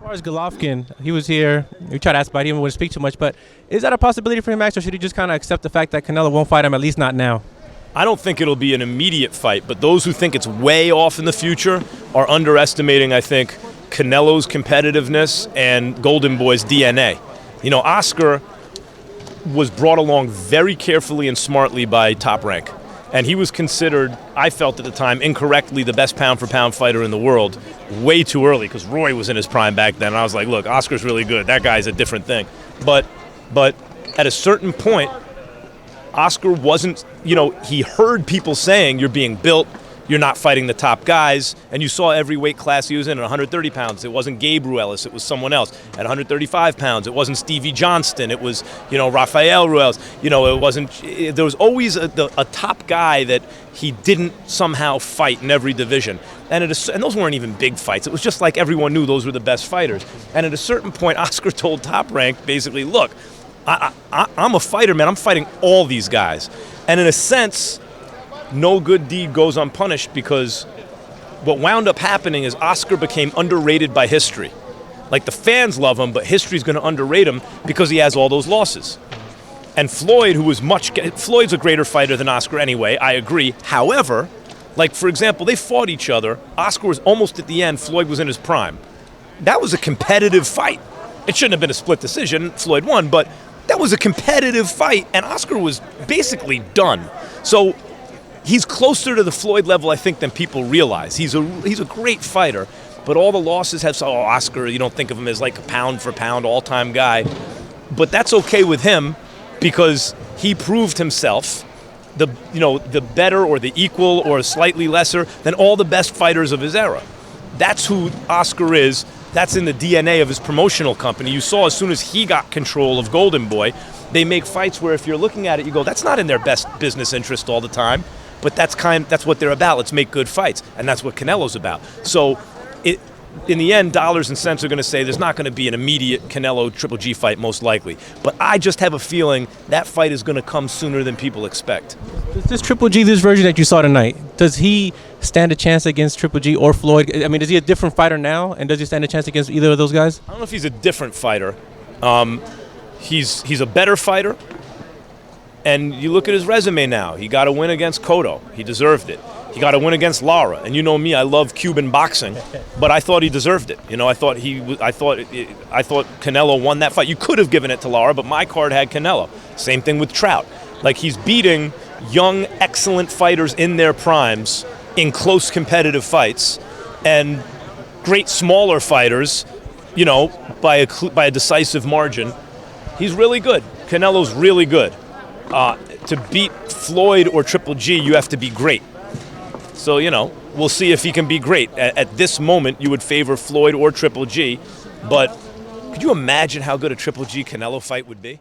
far as Golovkin, he was here. We tried to ask about it. He didn't want to speak too much, but is that a possibility for him, Max, or should he just kind of accept the fact that Canelo won't fight him, at least not now? I don't think it'll be an immediate fight, but those who think it's way off in the future are underestimating, I think, Canelo's competitiveness and Golden Boy's DNA. You know, Oscar was brought along very carefully and smartly by Top Rank. And he was considered, I felt at the time, incorrectly the best pound-for-pound fighter in the world way too early, because Roy was in his prime back then. And I was like, look, Oscar's really good. That guy's a different thing. But at a certain point, Oscar wasn't, you know, he heard people saying, you're being built, you're not fighting the top guys, and you saw every weight class he was in at 130 pounds. It wasn't Gabe Ruelas, it was someone else. At 135 pounds, it wasn't Stevie Johnston, it was, you know, Rafael Ruelas. You know, it wasn't, there was always a top guy that he didn't somehow fight in every division. And those weren't even big fights. It was just like everyone knew those were the best fighters. And at a certain point, Oscar told Top Rank, basically, look, I'm a fighter, man. I'm fighting all these guys. And in a sense, no good deed goes unpunished, because what wound up happening is Oscar became underrated by history. Like, the fans love him, but history's going to underrate him because he has all those losses. And Floyd, Floyd's a greater fighter than Oscar anyway, I agree. However, like, for example, they fought each other. Oscar was almost at the end. Floyd was in his prime. That was a competitive fight. It shouldn't have been a split decision. Floyd won, but that was a competitive fight, and Oscar was basically done. So he's closer to the Floyd level, I think, than people realize. He's a great fighter, but all the losses have, Oscar, you don't think of him as like a pound-for-pound all-time guy. But that's okay with him, because he proved himself the better or the equal or slightly lesser than all the best fighters of his era. That's who Oscar is. That's in the DNA of his promotional company. You saw as soon as he got control of Golden Boy, they make fights where if you're looking at it, you go, that's not in their best business interest all the time, but that's what they're about. Let's make good fights, and that's what Canelo's about. So in the end, dollars and cents are going to say there's not going to be an immediate Canelo Triple G fight, most likely. But I just have a feeling that fight is going to come sooner than people expect. Does this Triple G, this version that you saw tonight, does he stand a chance against Triple G or Floyd? I mean, is he a different fighter now, and does he stand a chance against either of those guys? I don't know if he's a different fighter. He's a better fighter. And you look at his resume now. He got a win against Cotto. He deserved it. He got a win against Lara. And you know me, I love Cuban boxing, but I thought he deserved it. You know, I thought Canelo won that fight. You could have given it to Lara, but my card had Canelo. Same thing with Trout. Like, he's beating young, excellent fighters in their primes in close competitive fights, and great smaller fighters, you know, by a decisive margin. He's really good. Canelo's really good. To beat Floyd or Triple G, you have to be great. So, you know, we'll see if he can be great. At this moment, you would favor Floyd or Triple G, but could you imagine how good a Triple G Canelo fight would be?